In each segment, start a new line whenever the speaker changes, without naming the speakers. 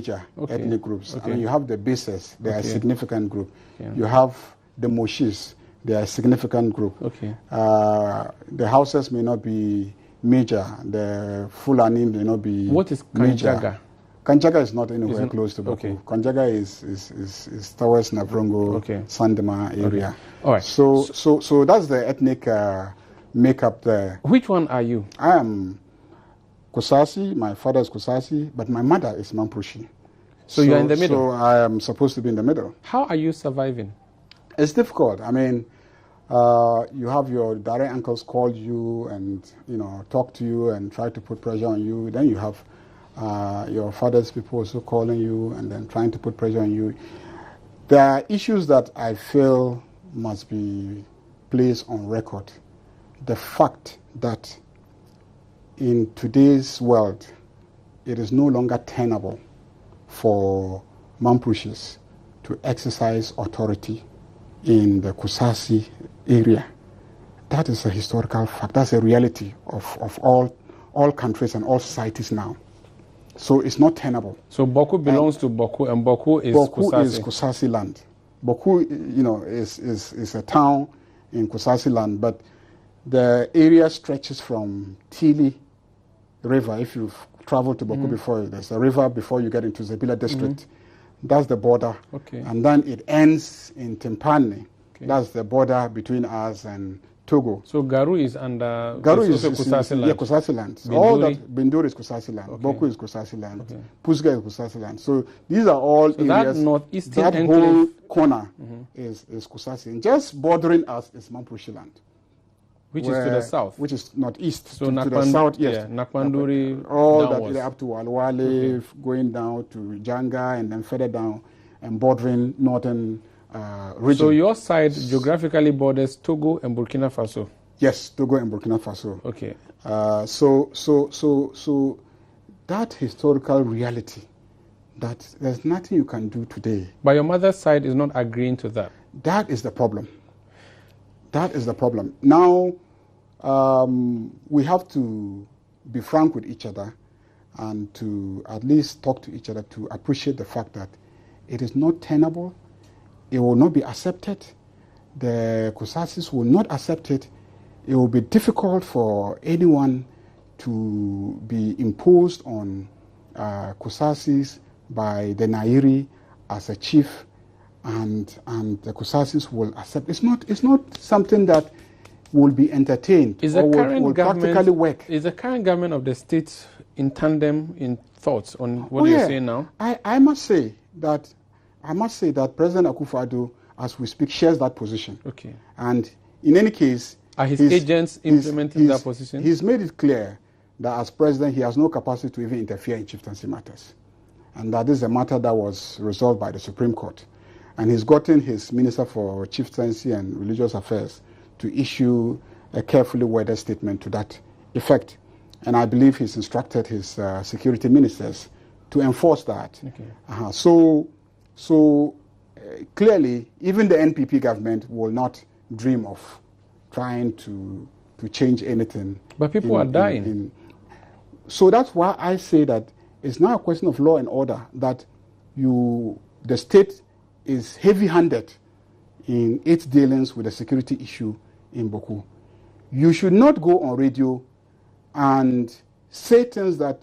major ethnic groups. I mean, you have the Bases, they are a significant group. You have the Moshis, they are a significant group. The houses may not be major, the Fulani may not be
What is
major.
Kanjaga?
Kanjaga is not anywhere close to Bawku. Kanjaga is towards Navrongo, Sandema area.
All right.
So that's the ethnic makeup there.
Which one are you?
I am Kusasi, my father is Kusasi, but my mother is Mampushi.
So you're in the middle?
So I am supposed to be in the middle.
How are you surviving?
It's difficult. I mean, you have your direct uncles call you and, talk to you and try to put pressure on you. Then you have your father's people also calling you and then trying to put pressure on you. There are issues that I feel must be placed on record. The fact that in today's world, it is no longer tenable for Mampushis to exercise authority in the Kusasi area. That is a historical fact. That's a reality of all countries and all societies now. So it's not tenable.
So Bawku belongs to Bawku, and Bawku is Kusasi.
Bawku is Kusasi land. Bawku, is a town in Kusasi land, but the area stretches from Tili River. If you've traveled to Bawku before, there's a river before you get into Zebila district. That's the border. And then it ends in Timpani. That's the border between us and Togo.
So Garu is under
Garu is
Kusasi land.
Yeah, Kusasi land. So all that Binduri is Kusasi land. Bawku is Kusasi land. Pusga is Kusasi land. So these are all areas.
That northeastern
that whole corner is Kusasi. And just bordering us is Mampushi land.
Which is to the south.
Which is northeast.
So
to the south, yes.
Yeah, Nakpanduri
all
downwards.
that up to Walwale, going down to Janga, and then further down and bordering northern region.
So your side geographically borders Togo and Burkina Faso?
Yes, Togo and Burkina Faso.
Okay.
So that historical reality, that there's nothing you can do today.
But your mother's side is not agreeing to that.
That is the problem. That is the problem. Now, we have to be frank with each other and to at least talk to each other to appreciate the fact that it is not tenable, it will not be accepted, the Kusasis will not accept it, it will be difficult for anyone to be imposed on Kusasis by the Nairi as a chief, and the Kusasis will accept. It's not something that will be entertained or will practically work.
Is the current government of the state in tandem in thoughts on what you're saying now?
I must say that President Akufo-Addo, as we speak, shares that position.
Okay.
And in any case,
are his agents implementing that position?
He's made it clear that as president, he has no capacity to even interfere in chieftaincy matters, and that this is a matter that was resolved by the Supreme Court. And he's gotten his Minister for Chieftaincy and Religious Affairs to issue a carefully worded statement to that effect. And I believe he's instructed his security ministers to enforce that.
Okay.
So clearly, even the NPP government will not dream of trying to change anything.
But people are dying.
So that's why I say that it's now a question of law and order, that the state is heavy-handed in its dealings with the security issue in Bawku. You should not go on radio and say things that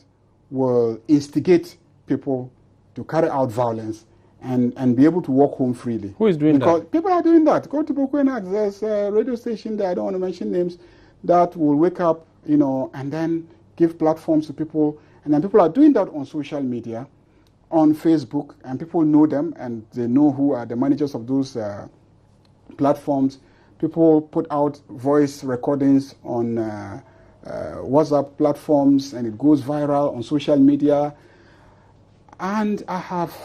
will instigate people to carry out violence and be able to walk home freely.
Who is doing that?
Because people are doing that. Go to Bawku and ask. There's a radio station there, I don't want to mention names, that will wake up, and then give platforms to people. And then people are doing that on social media, on Facebook, and people know them and they know who are the managers of those platforms. People put out voice recordings on WhatsApp platforms and it goes viral on social media. And I have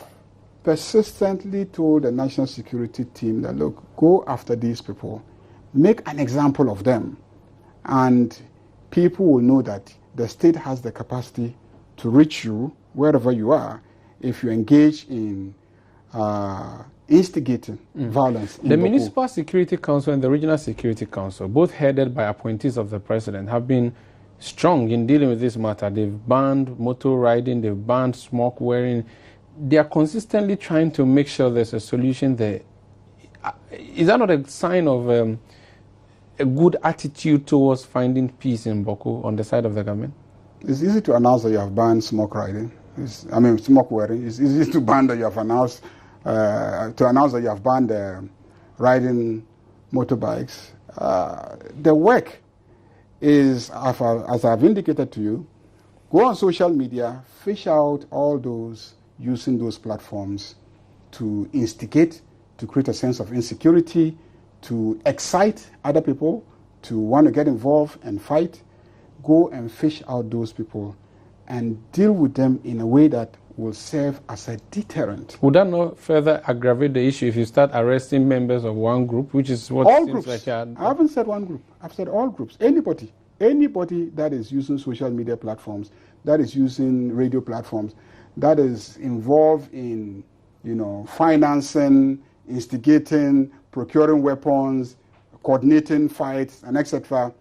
persistently told the national security team that, look, go after these people, make an example of them, and people will know that the state has the capacity to reach you wherever you are if you engage in instigating violence.
The Municipal Security Council and the Regional Security Council, both headed by appointees of the president, have been strong in dealing with this matter. They've banned motor riding, they've banned smoke wearing. they are consistently trying to make sure there's a solution there. Is that not a sign of a good attitude towards finding peace in Bawku on the side of the government?
It's easy to announce that you have banned smoke riding. Smoke wearing. It's easy to ban that you have announced to announce that you have banned riding motorbikes. The work is, as I've indicated to you, go on social media, fish out all those using those platforms to instigate, to create a sense of insecurity, to excite other people to want to get involved and fight. Go and fish out those people and deal with them in a way that will serve as a deterrent.
Would that not further aggravate the issue if you start arresting members of one group, which is what
all
seems
groups.
like
I haven't said one group. I've said all groups. Anybody that is using social media platforms, that is using radio platforms, that is involved in, financing, instigating, procuring weapons, coordinating fights, and etc.